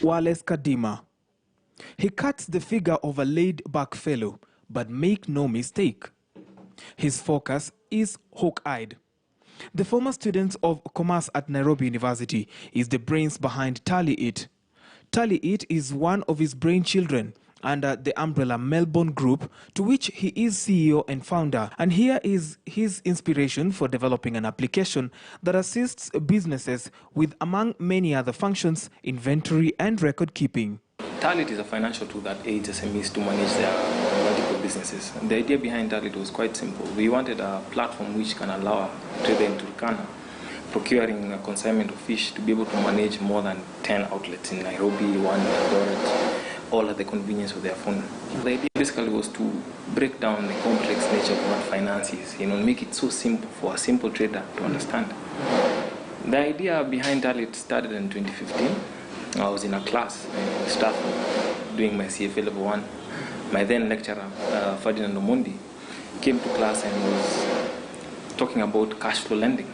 Wallace Kadima. He cuts the figure of a laid-back fellow, but make no mistake. His focus is hawk-eyed. The former student of commerce at Nairobi University is the brains behind Tally It. Tally It is one of his brainchildren under the umbrella Melbourne Group, to which he is CEO and founder. And here is his inspiration for developing an application that assists businesses with, among many other functions, inventory and record keeping. Tally It is a financial tool that aids SMEs to manage their multiple businesses. The idea behind Tally It was quite simple. We wanted a platform which can allow a trader in Turkana procuring a consignment of fish to be able to manage more than 10 outlets in Nairobi, one in Eldoret, all at the convenience of their phone. The idea basically was to break down the complex nature of what finance is, make it so simple for a simple trader to understand. The idea behind Tally It started in 2015. I was in a class in Stafford doing my CFA level 1. My then lecturer, Ferdinand Omondi, came to class and was talking about cash flow lending.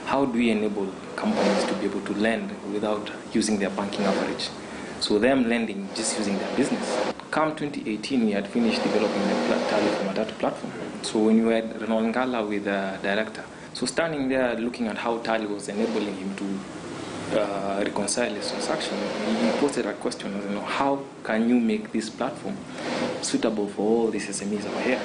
How do we enable companies to be able to lend without using their banking average? So them lending just using their business. Come 2018, we had finished developing the Tally from a data platform. So when you had Renaud Ngala with the director, so standing there looking at how Tally was enabling him to reconcile his transaction, he posted a question, how can you make this platform suitable for all these SMEs over here?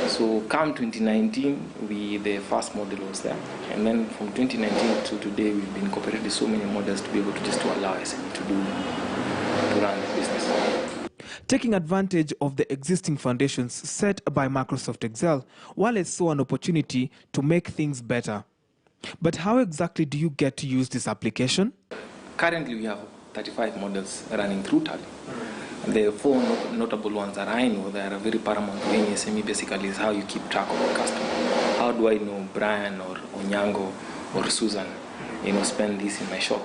So come 2019, the first model was there. And then from 2019 to today, we've been incorporating so many models to be able to allow SME to run the business. Taking advantage of the existing foundations set by Microsoft Excel, Wallace saw an opportunity to make things better. But how exactly do you get to use this application? Currently, we have 35 models running through Tally. The four notable ones that I know that are very paramount to any SME basically is how you keep track of the customer. How do I know Brian or Onyango or Susan, spend this in my shop?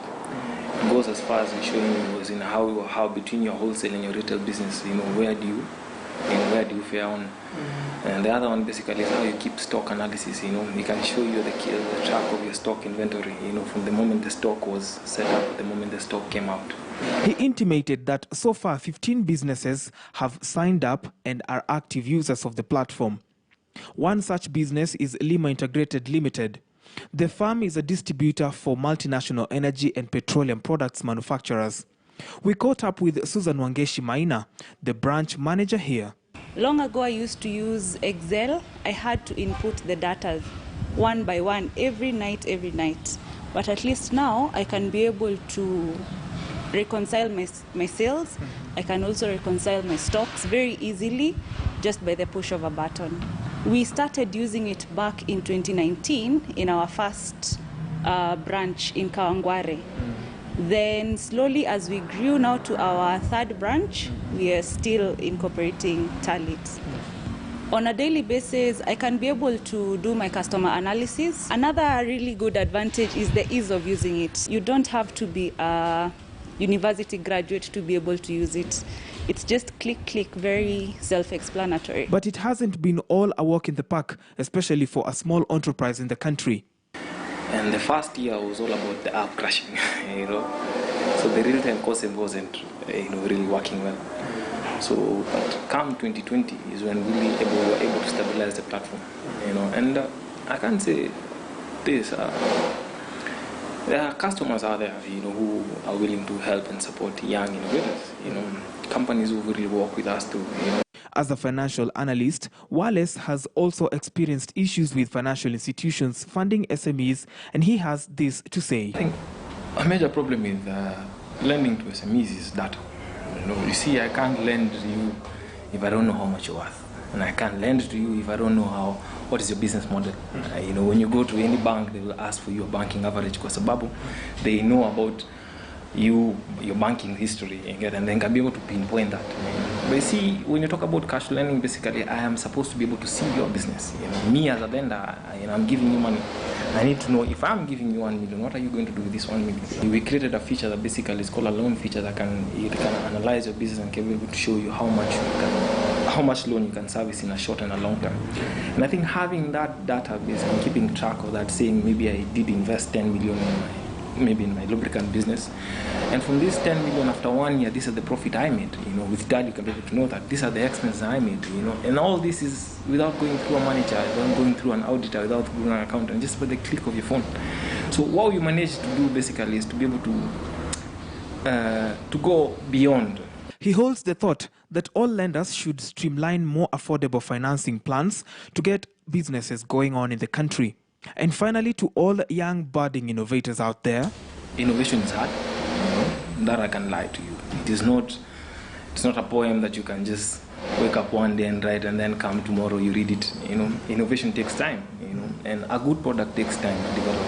It goes as far as showing you how between your wholesale and your retail business, where do you fare on? And the other one basically is how you keep stock analysis. We can show you the track of your stock inventory, from the moment the stock was set up, the moment the stock came out. He intimated that so far 15 businesses have signed up and are active users of the platform. One such business is Lima Integrated Limited. The firm is a distributor for multinational energy and petroleum products manufacturers. We caught up with Susan Wangeshi Maina, the branch manager here. Long ago, I used to use Excel. I had to input the data one by one every night. But at least now, I can be able to reconcile my sales. I can also reconcile my stocks very easily just by the push of a button. We started using it back in 2019 in our first branch in Kawangware. Then slowly as we grew now to our third branch, we are still incorporating Tally It. On a daily basis, I can be able to do my customer analysis. Another really good advantage is the ease of using it. You don't have to be a university graduate to be able to use it. It's just click, very self-explanatory. But it hasn't been all a walk in the park, especially for a small enterprise in the country. And the first year was all about the app crashing, So the real-time concept wasn't, really working well. So, but come 2020 is when we were able to stabilize the platform, And I can say this: there are customers out there, who are willing to help and support young innovators, companies who really work with us too, As a financial analyst, Wallace has also experienced issues with financial institutions funding SMEs, and he has this to say. I think a major problem with lending to SMEs is data. You see, I can't lend to you if I don't know how much you're worth. And I can't lend to you if I don't know what is your business model. When you go to any bank, they will ask for your banking average because they know about your banking history, and then can be able to pinpoint that. But you see, when you talk about cash lending, basically, I am supposed to be able to see your business. Me as a lender, I'm giving you money. I need to know if I'm giving you 1 million, what are you going to do with this 1 million? We created a feature that basically is called a loan feature that can analyze your business and can be able to show you how much loan you can service in a short and a long term. And I think having that database and keeping track of that, saying maybe I did invest 10 million maybe in my lubricant business. And from this 10 million after 1 year, this is the profit I made. With that, you can be able to know that these are the expenses I made. And all this is without going through a manager, without going through an auditor, without going through an accountant, just by the click of your phone. So what you manage to do basically is to be able to go beyond. He holds the thought that all lenders should streamline more affordable financing plans to get businesses going on in the country. And finally, to all young budding innovators out there, innovation is hard. That I can lie to you. It's not a poem that you can just wake up one day and write and then come tomorrow you read it. Innovation takes time. And a good product takes time to develop.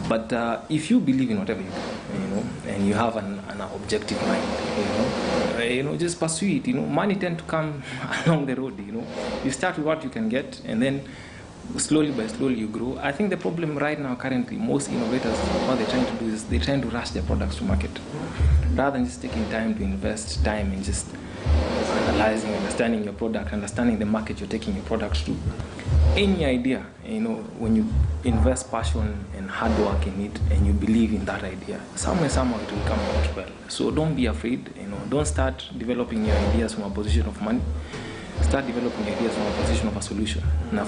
But if you believe in whatever you do, and you have an objective mind, just pursue it. Money tends to come along the road. You start with what you can get, and then slowly by slowly you grow. I think the problem right now, currently, most innovators, what they're trying to do is they're trying to rush their products to market, rather than just taking time to invest time in just analyzing, understanding your product, understanding the market you're taking your products to. Any idea, when you invest passion and hard work in it, and you believe in that idea, somehow it will come out well. So don't be afraid. Don't start developing your ideas from a position of money. Start developing ideas from a position of a solution. Now,